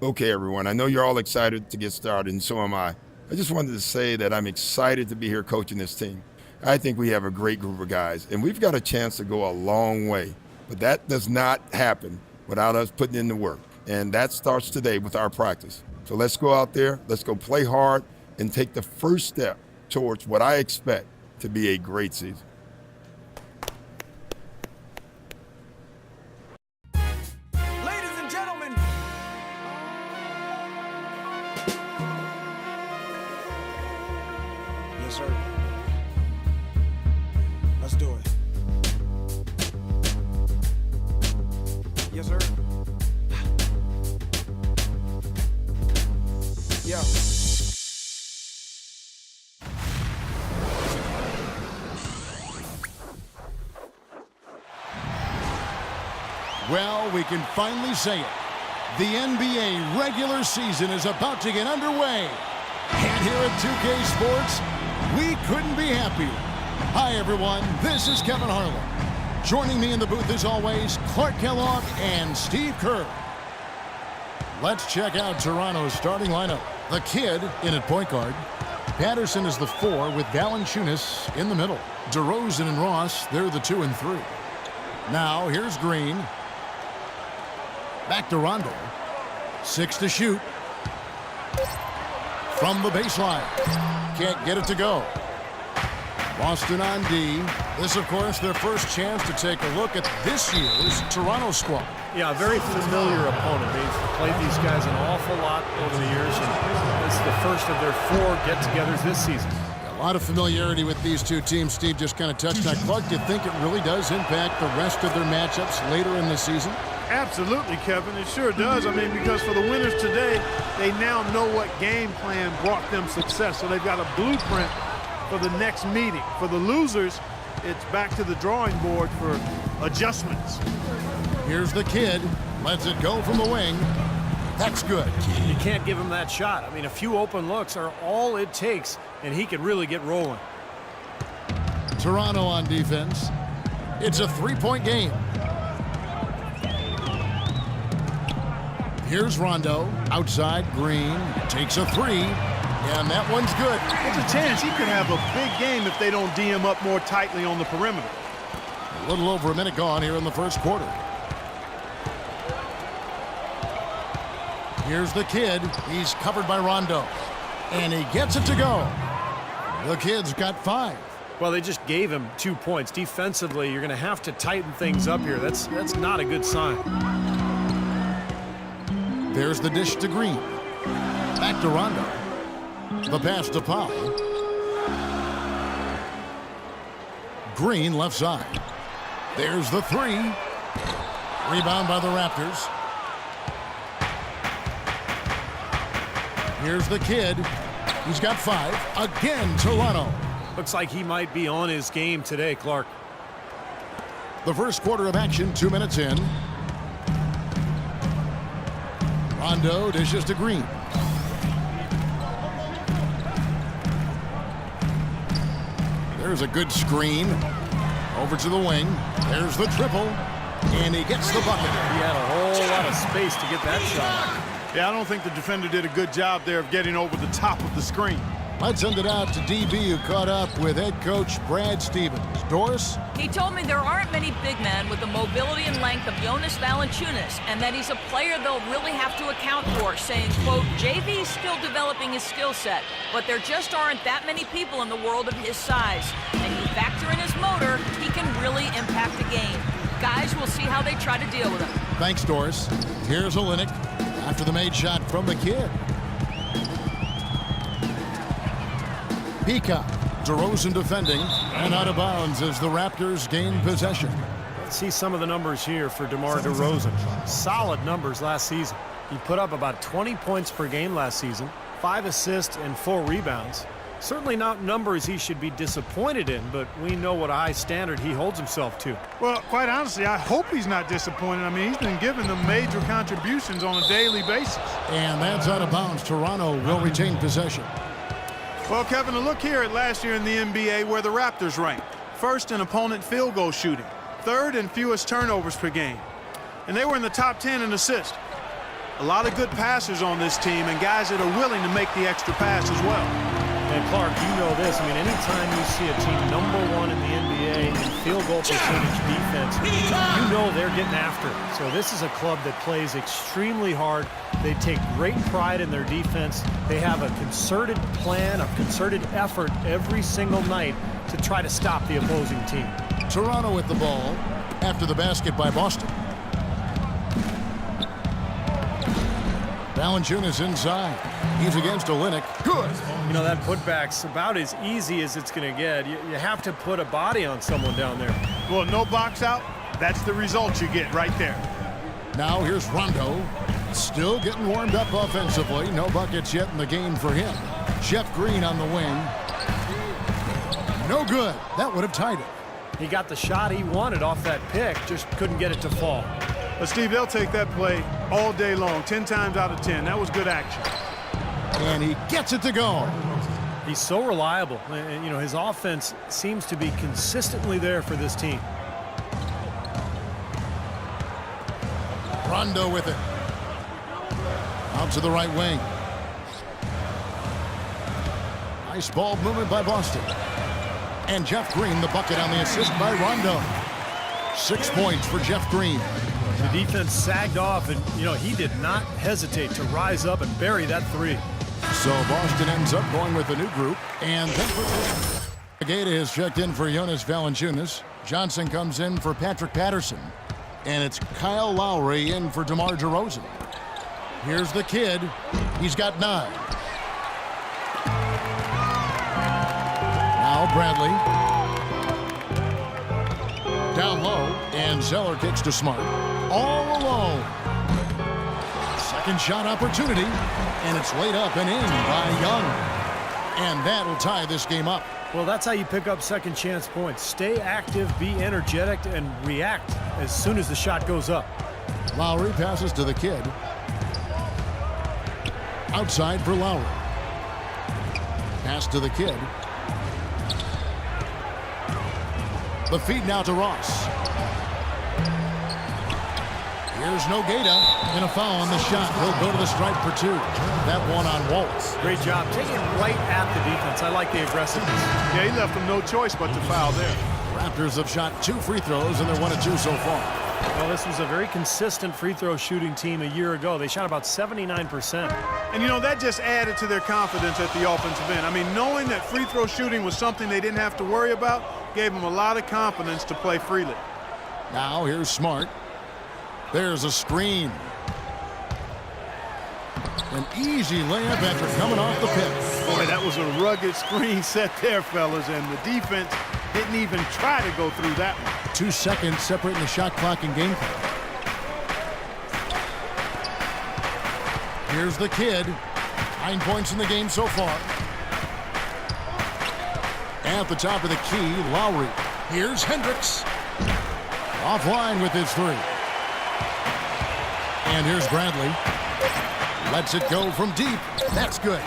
Okay, everyone, I know you're all excited to get started, and so am I. I just wanted to say that I'm excited to be here coaching this team. I think we have a great group of guys, and we've got a chance to go a long way. But that does not happen without us putting in the work, and that starts today with our practice. So let's go out there, let's go play hard, and take the first step towards what I expect to be a great season. Yes, sir. Let's do it. Yes, sir. Yeah. Well, we can finally say it. The NBA regular season is about to get underway. And here at 2K Sports, we couldn't be happier. Hi, everyone. This is Kevin Harlan. Joining me in the booth, as always, Clark Kellogg and Steve Kerr. Let's check out Toronto's starting lineup. The Kid in at point guard. Patterson is the 4 with Valanciunas in the middle. DeRozan and Ross, they're the 2 and 3. Now, here's Green. Back to Rondo. 6 to shoot. From the baseline. Can't get it to go. Boston on D. This, of course, their first chance to take a look at this year's Toronto squad. Yeah, a very familiar opponent. They've played these guys an awful lot over the years, and this is the first of their 4 get-togethers this season. A lot of familiarity with these two teams. Steve just kind of touched on. Clark, do you think it really does impact the rest of their matchups later in the season? Absolutely, Kevin. It sure does. I mean, because for the winners today, they now know what game plan brought them success. So they've got a blueprint for the next meeting. For the losers, it's back to the drawing board for adjustments. Here's the Kid. Lets it go from the wing. That's good. You can't give him that shot. I mean, a few open looks are all it takes, and he could really get rolling. Toronto on defense. It's a 3-point game. Here's Rondo. Outside, Green. Takes a 3. And that one's good. There's a chance he could have a big game if they don't D him up more tightly on the perimeter. A little over a minute gone here in the first quarter. Here's the Kid. He's covered by Rondo. And he gets it to go. The Kid's got 5. Well, they just gave him 2 points. Defensively, you're going to have to tighten things up here. That's not a good sign. There's the dish to Green. Back to Rondo. The pass to Powell. Green left side. There's the 3. Rebound by the Raptors. Here's the Kid. He's got 5. Again, Toronto. Looks like he might be on his game today, Clark. The first quarter of action, 2 minutes in. Rondo dishes to Green. There's a good screen. Over to the wing. There's the triple. And he gets the bucket. He had a whole lot of space to get that shot. Yeah, I don't think the defender did a good job there of getting over the top of the screen. Let's send it out to DB, who caught up with head coach Brad Stevens. Doris? He told me there aren't many big men with the mobility and length of Jonas Valanciunas, and that he's a player they'll really have to account for, saying, quote, JV's still developing his skill set, but there just aren't that many people in the world of his size. And you factor in his motor, he can really impact the game. Guys, we'll see how they try to deal with him. Thanks, Doris. Here's Olynyk after the made shot from the Kid. Peacock, DeRozan defending, and out of bounds as the Raptors gain possession. Let's see some of the numbers here for DeMar DeRozan. Solid numbers last season. He put up about 20 points per game last season, 5 assists and 4 rebounds. Certainly not numbers he should be disappointed in, but we know what a high standard he holds himself to. Well, quite honestly, I hope he's not disappointed. I mean, he's been giving them major contributions on a daily basis. And that's out of bounds. Toronto will retain possession. Well, Kevin, a look here at last year in the NBA where the Raptors ranked. First in opponent field goal shooting. Third in fewest turnovers per game. And they were in the top 10 in assists. A lot of good passers on this team and guys that are willing to make the extra pass as well. And Clark, you know this. I mean, anytime you see a team #1 in the NBA in field goal percentage defense, you know they're getting after it. So this is a club that plays extremely hard. They take great pride in their defense. They have a concerted plan, a concerted effort every single night to try to stop the opposing team. Toronto with the ball after the basket by Boston. Valanciunas inside. He's against Olynyk. Good. You know, that putback's about as easy as it's going to get. You have to put a body on someone down there. Well, no box out. That's the result you get right there. Now here's Rondo. Still getting warmed up offensively. No buckets yet in the game for him. Jeff Green on the wing. No good. That would have tied it. He got the shot he wanted off that pick, just couldn't get it to fall. But Steve, they'll take that play all day long, 10 times out of 10. That was good action. And he gets it to go. He's so reliable. And, you know, his offense seems to be consistently there for this team. Rondo with it. Out to the right wing. Nice ball movement by Boston. And Jeff Green, the bucket on the assist by Rondo. 6 points for Jeff Green. The defense sagged off, and, you know, he did not hesitate to rise up and bury that three. So Boston ends up going with a new group. And then Gata has checked in for Jonas Valanciunas. Johnson comes in for Patrick Patterson. And it's Kyle Lowry in for DeMar DeRozan. Here's the kid. He's got 9. Now Bradley. Down low, and Zeller kicks to Smart. All alone. Second shot opportunity, and it's laid up and in by Young. And that'll tie this game up. Well, that's how you pick up second chance points. Stay active, be energetic, and react as soon as the shot goes up. Lowry passes to the kid. Outside for Lowry. Pass to the kid. The feed now to Ross. Here's Nogata, and a foul on the shot. He'll go to the stripe for 2. That one on Waltz. Great job taking right at the defense. I like the aggressiveness. Yeah, he left them no choice but to foul there. Raptors have shot 2 free throws, and they're 1 of 2 so far. Well, this was a very consistent free throw shooting team a year ago. They shot about 79%. And, you know, that just added to their confidence at the offensive end. I mean, knowing that free throw shooting was something they didn't have to worry about gave them a lot of confidence to play freely. Now here's Smart. There's a screen. An easy layup after coming off the pick. Boy, that was a rugged screen set there, fellas, and the defense didn't even try to go through that one. 2 seconds separating the shot clock and game clock. Here's the kid. 9 points in the game so far. At the top of the key, Lowry. Here's Hendricks. Offline with his 3. And here's Bradley. Lets it go from deep. That's good.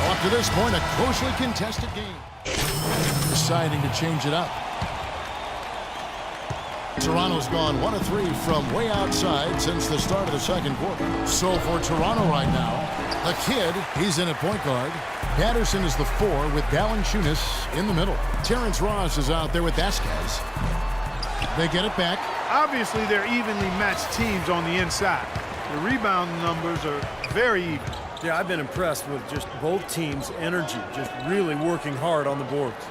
Up to this point, a closely contested game. Deciding to change it up. Toronto's gone 1 of 3 from way outside since the start of the second quarter. So for Toronto right now, the kid, he's in at point guard. Patterson is the 4 with Valanciunas in the middle. Terrence Ross is out there with Vasquez. They get it back. Obviously, they're evenly matched teams on the inside. The rebound numbers are very even. Yeah, I've been impressed with just both teams' energy, just really working hard on the boards.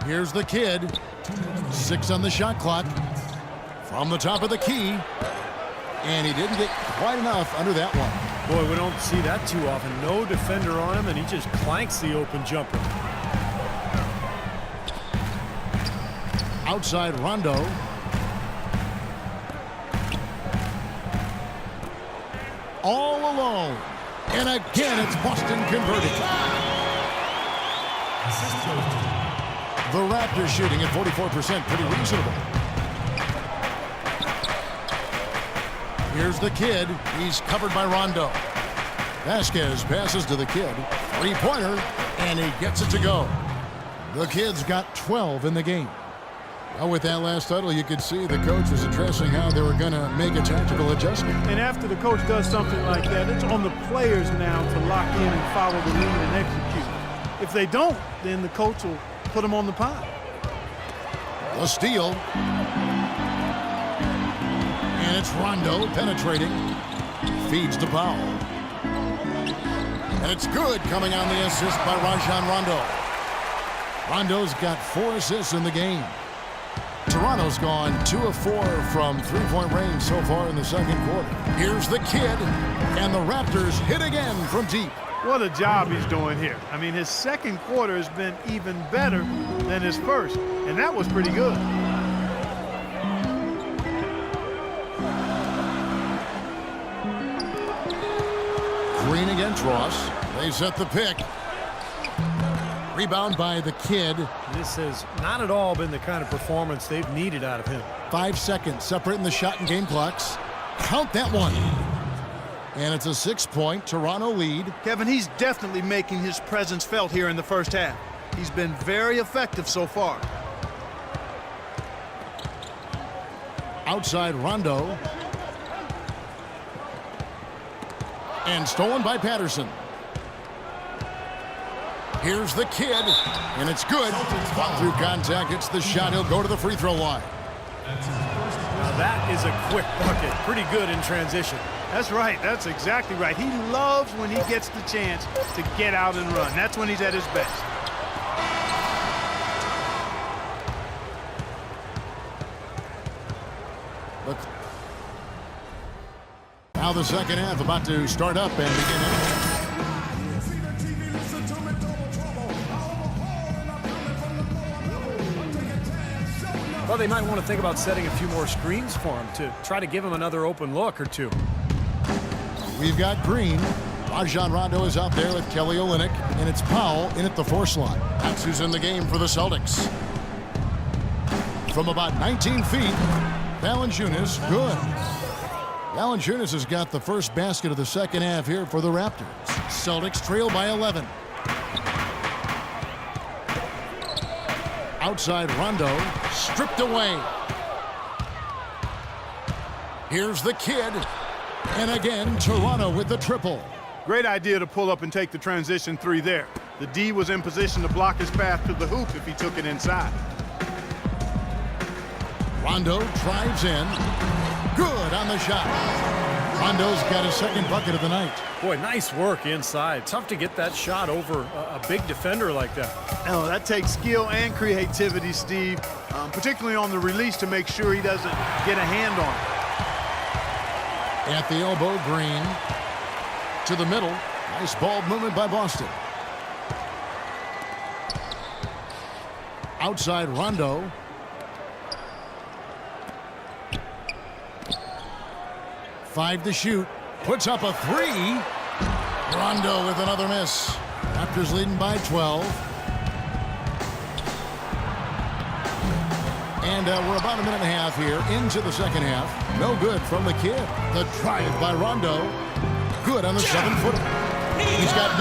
Here's the kid. 6 on the shot clock. From the top of the key. And he didn't get quite enough under that one. Boy, we don't see that too often. No defender on him, and he just clanks the open jumper. Outside Rondo. All alone. And again, it's Boston converting. The Raptors shooting at 44%, pretty reasonable. Here's the kid. He's covered by Rondo. Vasquez passes to the kid. Three-pointer, and he gets it to go. The kid's got 12 in the game. Well, with that last huddle, you could see the coach was addressing how they were going to make a tactical adjustment. And after the coach does something like that, it's on the players now to lock in and follow the lead and execute. If they don't, then the coach will put them on the pot. The steal. And it's Rondo penetrating. Feeds to Powell. And it's good, coming on the assist by Rajon Rondo. Rondo's got 4 assists in the game. Toronto's gone 2 of 4 from three-point range so far in the second quarter. Here's the kid, and the Raptors hit again from deep. What a job he's doing here. I mean, his second quarter has been even better than his first, and that was pretty good. Green against Ross. They set the pick. Rebound by the kid. This has not at all been the kind of performance they've needed out of him. 5 seconds separating the shot and game clocks. Count that one. And it's a 6-point Toronto lead. Kevin, he's definitely making his presence felt here in the first half. He's been very effective so far. Outside Rondo. And stolen by Patterson. Here's the kid, and it's good. Through contact, it's the shot. He'll go to the free throw line. Now that is a quick bucket. Pretty good in transition. That's right. That's exactly right. He loves when he gets the chance to get out and run. That's when he's at his best. Look. Now the second half about to start up and begin. Well, they might want to think about setting a few more screens for him to try to give him another open look or two. We've got Green. Rajon Rondo is out there with Kelly Olynyk, and it's Powell in at the 4 slot. That's who's in the game for the Celtics. From about 19 feet, Valanciunas, good. Valanciunas has got the first basket of the second half here for the Raptors. Celtics trail by 11. Outside Rondo, stripped away. Here's the kid. And again, Toronto with the triple. Great idea to pull up and take the transition 3 there. The D was in position to block his path to the hoop if he took it inside. Rondo drives in. Good on the shot. Rondo's got his second bucket of the night. Boy, nice work inside. Tough to get that shot over a big defender like that. Oh, that takes skill and creativity, Steve, particularly on the release to make sure he doesn't get a hand on it. At the elbow, Green. To the middle. Nice ball movement by Boston. Outside Rondo. Five to shoot. Puts up a 3. Rondo with another miss. Raptors leading by 12. And we're about a minute and a half here into the second half. No good from the kid. The drive by Rondo. Good on the 7-footer. He's got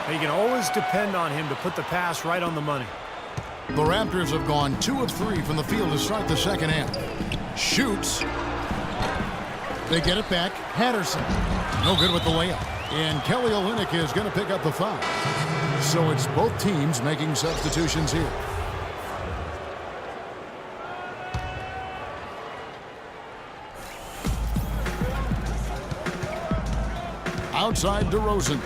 9. You can always depend on him to put the pass right on the money. The Raptors have gone 2 of 3 from the field to start the second half. Shoots. They get it back. Patterson. No good with the layup. And Kelly Olynyk is going to pick up the foul. So it's both teams making substitutions here. Outside DeRozan.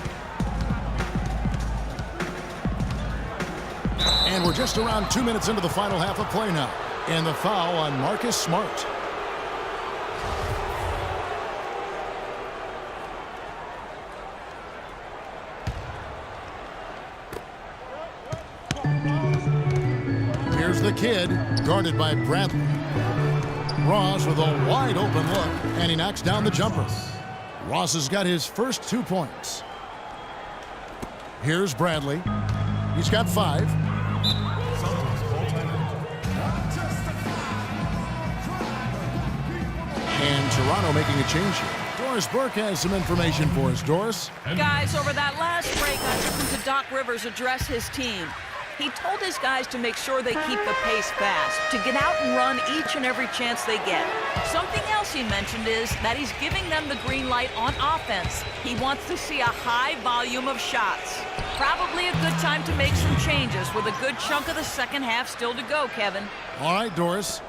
And we're just around 2 minutes into the final half of play now. And the foul on Marcus Smart. Here's the kid, guarded by Bradley. Ross with a wide open look, and he knocks down the jumper. Ross has got his first 2 points. Here's Bradley. He's got 5. And Toronto making a change here. Doris Burke has some information for us. Doris? Guys, over that last break, I listened to Doc Rivers address his team. He told his guys to make sure they keep the pace fast, to get out and run each and every chance they get. Something else he mentioned is that he's giving them the green light on offense. He wants to see a high volume of shots. Probably a good time to make some changes with a good chunk of the second half still to go, Kevin. All right, Doris.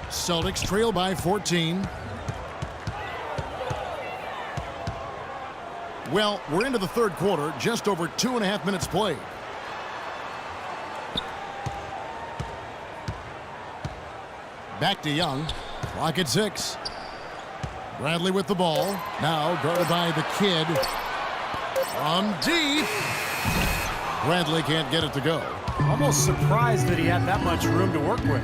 Celtics trail by 14. Well, we're into the third quarter, just over 2.5 minutes played. Back to Young. Clock at 6. Bradley with the ball. Now guarded by the kid. From deep. Bradley can't get it to go. Almost surprised that he had that much room to work with.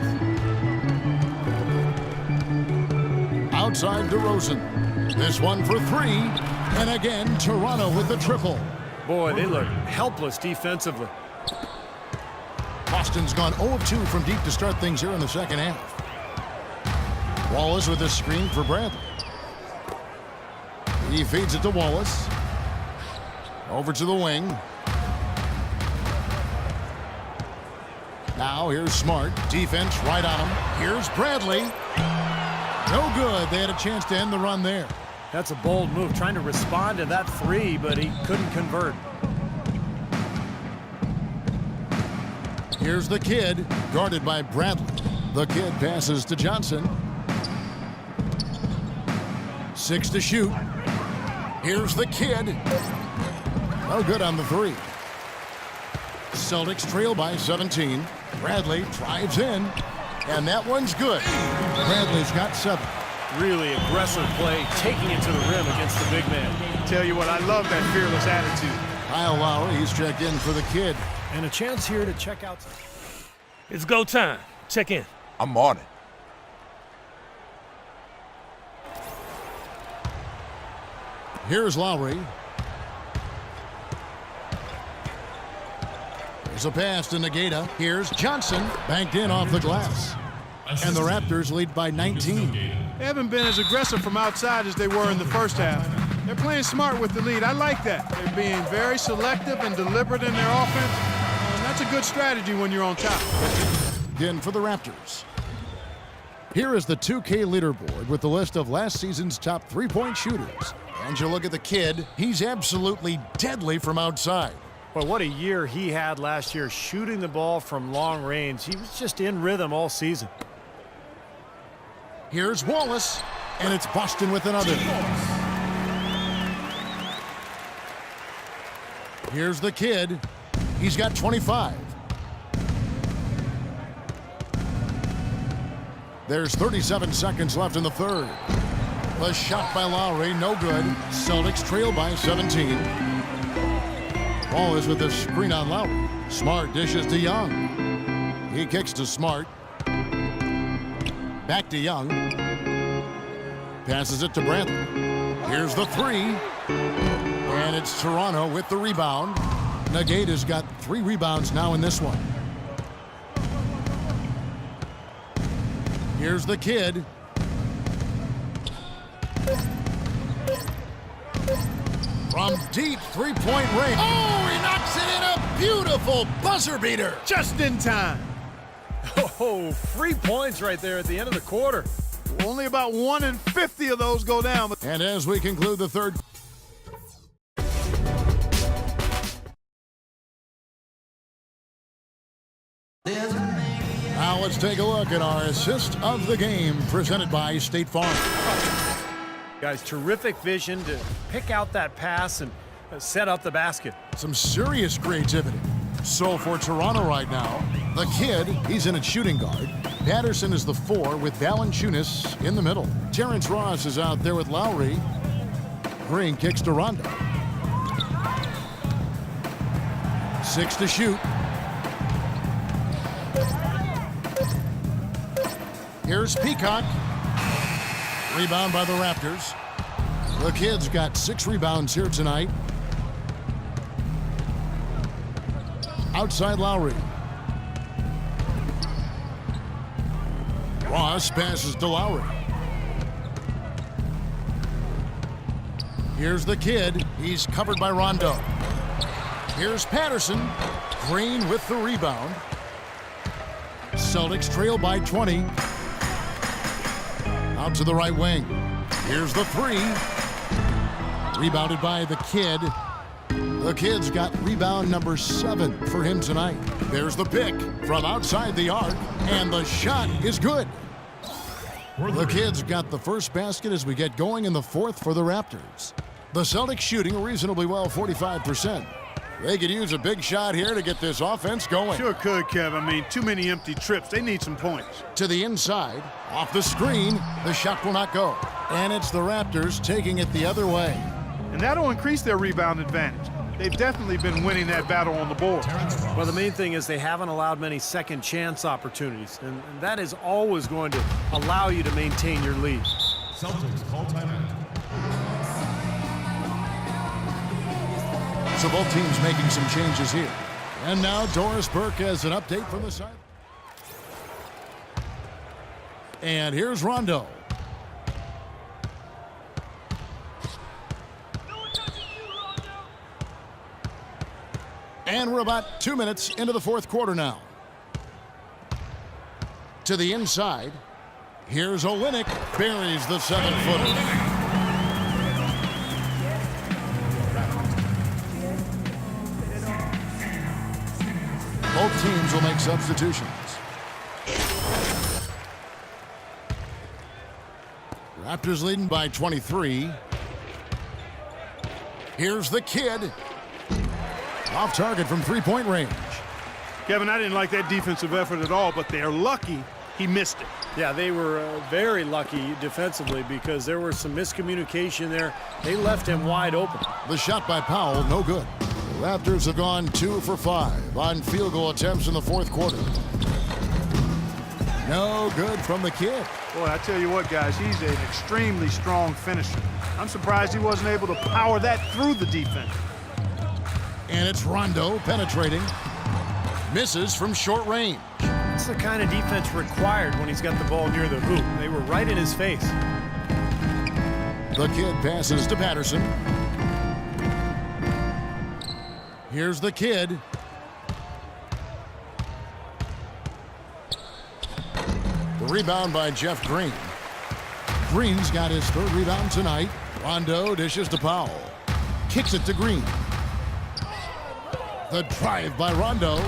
Outside DeRozan. This one for 3. And again, Toronto with the triple. Boy, they look helpless defensively. Boston's gone 0 of 2 from deep to start things here in the second half. Wallace with a screen for Bradley. He feeds it to Wallace. Over to the wing. Now here's Smart. Defense right on him. Here's Bradley. No good. They had a chance to end the run there. That's a bold move, trying to respond to that three, but he couldn't convert. Here's the kid, guarded by Bradley. The kid passes to Johnson. 6 to shoot. Here's the kid. No good on the 3. Celtics trail by 17. Bradley drives in, and that one's good. Bradley's got 7. Really aggressive play, taking it to the rim against the big man. Tell you what, I love that fearless attitude. Kyle Lowry, he's checked in for the kid. And a chance here to check out. It's go time. Check in. I'm on it. Here's Lowry. There's a pass to Negata. Here's Johnson, banked in off the glass. And the Raptors lead by 19. They haven't been as aggressive from outside as they were in the first half. They're playing smart with the lead. I like that. They're being very selective and deliberate in their offense. And that's a good strategy when you're on top. Again for the Raptors. Here is the 2K leaderboard with the list of last season's top three-point shooters. And you look at the kid, he's absolutely deadly from outside. Well, what a year he had last year shooting the ball from long range. He was just in rhythm all season. Here's Wallace, and it's Boston with another. Here's the kid. He's got 25. There's 37 seconds left in the third. The shot by Lowry, no good. Celtics trail by 17. Ball is with a screen on Lowry. Smart dishes to Young. He kicks to Smart. Back to Young. Passes it to Bradley. Here's the 3. And it's Toronto with the rebound. Negata's got 3 rebounds now in this one. Here's the kid. From deep three-point range. Oh, he knocks it in, a beautiful buzzer beater. Just in time. Oh, 3 points right there at the end of the quarter. Only about 1 in 50 of those go down. And as we conclude the third. Now let's take a look at our assist of the game presented by State Farm. Guys, terrific vision to pick out that pass and set up the basket. Some serious creativity. So for Toronto right now, the kid, he's in at shooting guard. Patterson is the 4 with Valanciunas in the middle. Terrence Ross is out there with Lowry. Green kicks to Rondo. 6 to shoot. Here's Peacock. Rebound by the Raptors. The kid's got 6 rebounds here tonight. Outside Lowry. Ross passes to Lowry. Here's the kid. He's covered by Rondo. Here's Patterson. Green with the rebound. Celtics trail by 20. Out to the right wing. Here's the three. Rebounded by the kid. The kid's got rebound number 7 for him tonight. There's the pick from outside the arc, and the shot is good. The kid's got the first basket as we get going in the fourth for the Raptors. The Celtics shooting reasonably well, 45%. They could use a big shot here to get this offense going. Sure could, Kev. I mean, too many empty trips. They need some points. To the inside, off the screen, the shot will not go. And it's the Raptors taking it the other way. And that'll increase their rebound advantage. They've definitely been winning that battle on the board. Well, the main thing is they haven't allowed many second chance opportunities, and that is always going to allow you to maintain your lead. Celtics call timeout. So both teams making some changes here. And now Doris Burke has an update from the side. And here's Rondo. And we're about 2 minutes into the fourth quarter now. To the inside. Here's Olynyk. Buries the 7-footer. Both teams will make substitutions. Raptors leading by 23. Here's the kid. Off target from three-point range. Kevin, I didn't like that defensive effort at all, but they're lucky he missed it. Yeah, they were very lucky defensively because there was some miscommunication there. They left him wide open. The shot by Powell, no good. The Raptors have gone 2 for 5 on field goal attempts in the fourth quarter. No good from the kid. Boy, I tell you what, guys, he's an extremely strong finisher. I'm surprised he wasn't able to power that through the defense. And it's Rondo penetrating. Misses from short range. That's the kind of defense required when he's got the ball near the hoop. They were right in his face. The kid passes to Patterson. Here's the kid. The rebound by Jeff Green. Green's got his third rebound tonight. Rondo dishes to Powell. Kicks it to Green. The drive by Rondo.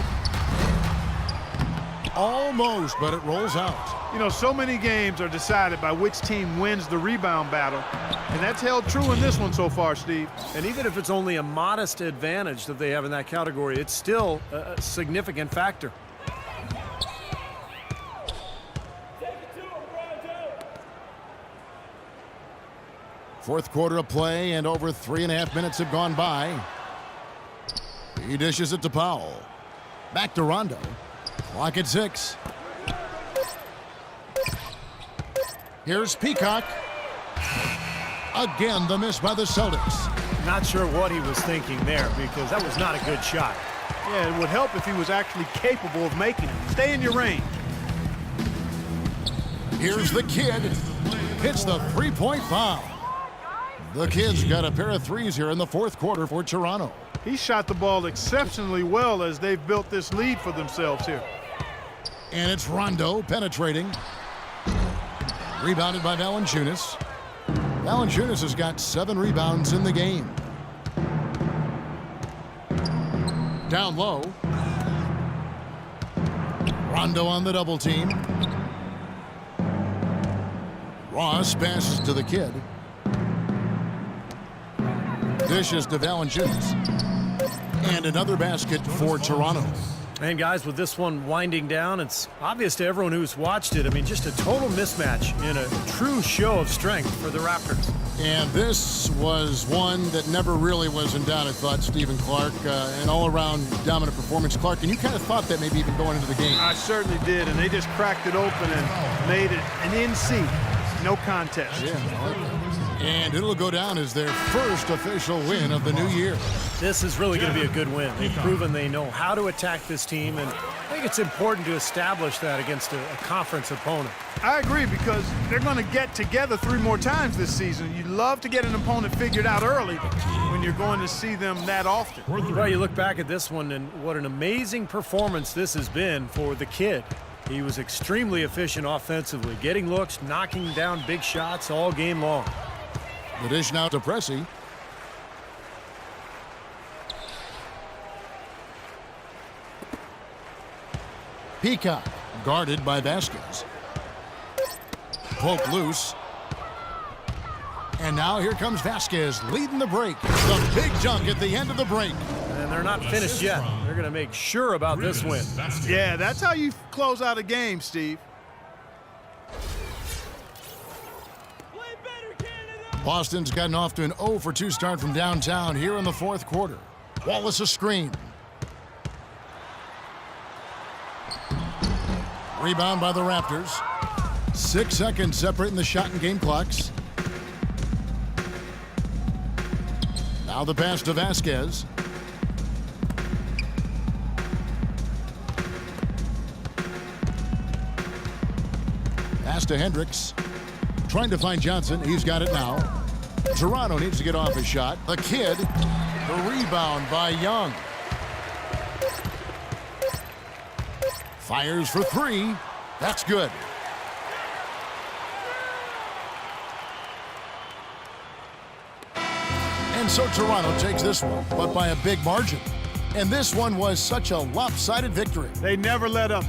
Almost, but it rolls out. You know, so many games are decided by which team wins the rebound battle, and that's held true in this one so far, Steve. And even if it's only a modest advantage that they have in that category, it's still a significant factor. Fourth quarter of play, and over 3.5 minutes have gone by. He dishes it to Powell. Back to Rondo. Clock at 6. Here's Peacock. Again, the miss by the Celtics. Not sure what he was thinking there because that was not a good shot. Yeah, it would help if he was actually capable of making it. Stay in your range. Here's the kid. Hits the three-point bomb. The kid's got a pair of threes here in the fourth quarter for Toronto. He shot the ball exceptionally well as they've built this lead for themselves here. And it's Rondo penetrating. Rebounded by Valanciunas. Valanciunas has got 7 rebounds in the game. Down low. Rondo on the double team. Ross passes to the kid. Dishes to Valanciunas. And another basket for Toronto. And guys, with this one winding down, it's obvious to everyone who's watched it. I mean, just a total mismatch in a true show of strength for the Raptors. And this was one that never really was in doubt, I thought, Stephen Clark. An all-around dominant performance. Clark, and you kind of thought that maybe even going into the game. I certainly did, and they just cracked it open and made it an NC. No contest. Yeah. And it'll go down as their first official win of the new year. This is really going to be a good win. They've proven they know how to attack this team, and think it's important to establish that against a conference opponent. I agree, because they're going to get together 3 more times this season. You love to get an opponent figured out early when you're going to see them that often. Well, you look back at this one, and what an amazing performance this has been for the kid. He was extremely efficient offensively, getting looks, knocking down big shots all game long. The dish now to Pressey. Peacock, guarded by Vasquez. Poke loose. And now here comes Vasquez leading the break. The big dunk at the end of the break. And they're not finished yet. They're going to make sure about this win. Yeah, that's how you close out a game, Steve. Boston's gotten off to an 0 for 2 start from downtown here in the 4th quarter. Wallace a screen. Rebound by the Raptors. 6 seconds separating the shot and game clocks. Now the pass to Vasquez. Pass to Hendricks. Trying to find Johnson. He's got it now. Toronto needs to get off his shot. The kid. The rebound by Young. Fires for 3. That's good. And so Toronto takes this one, but by a big margin. And this one was such a lopsided victory. They never let up.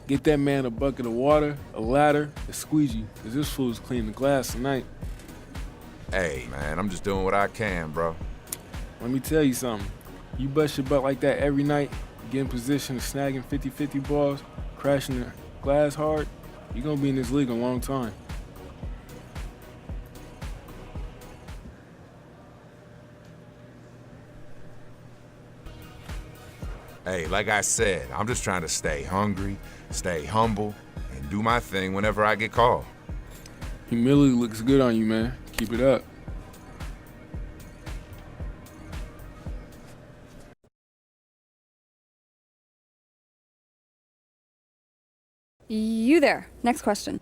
Get that man a bucket of water, a ladder, a squeegee, because this fool's cleaning the glass tonight. Hey, man, I'm just doing what I can, bro. Let me tell you something. You bust your butt like that every night, get in position of snagging 50-50 balls, crashing the glass hard, you're going to be in this league a long time. Hey, like I said, I'm just trying to stay hungry, stay humble, and do my thing whenever I get called. Humility looks good on you, man. Keep it up. You there. Next question.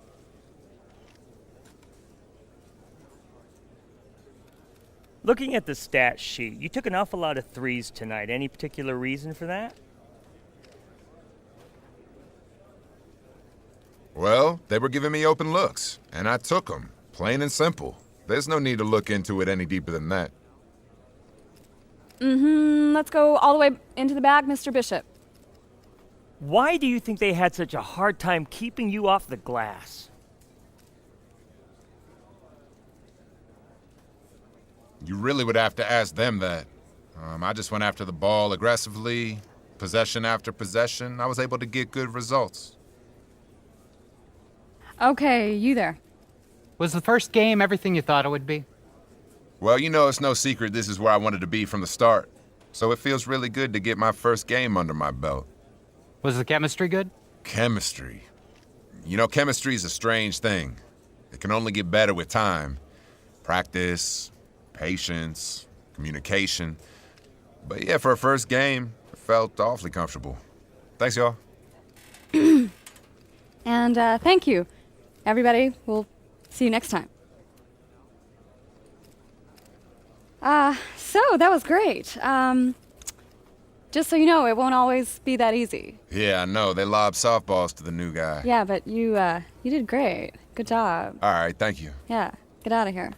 Looking at the stat sheet, you took an awful lot of threes tonight. Any particular reason for that? Well, they were giving me open looks, and I took them, plain and simple. There's no need to look into it any deeper than that. Let's go all the way into the bag, Mr. Bishop. Why do you think they had such a hard time keeping you off the glass? You really would have to ask them that. I just went after the ball aggressively, possession after possession. I was able to get good results. Okay, you there. Was the first game everything you thought it would be? Well, you know, it's no secret this is where I wanted to be from the start. So it feels really good to get my first game under my belt. Was the chemistry good? Chemistry. You know, chemistry is a strange thing. It can only get better with time. Practice, patience, communication. But yeah, for a first game, it felt awfully comfortable. Thanks, y'all. And thank you, everybody. We'll see you next time. So that was great. Just so you know, it won't always be that easy. Yeah, I know. They lob softballs to the new guy. Yeah, but you did great. Good job. All right, thank you. Yeah, get out of here.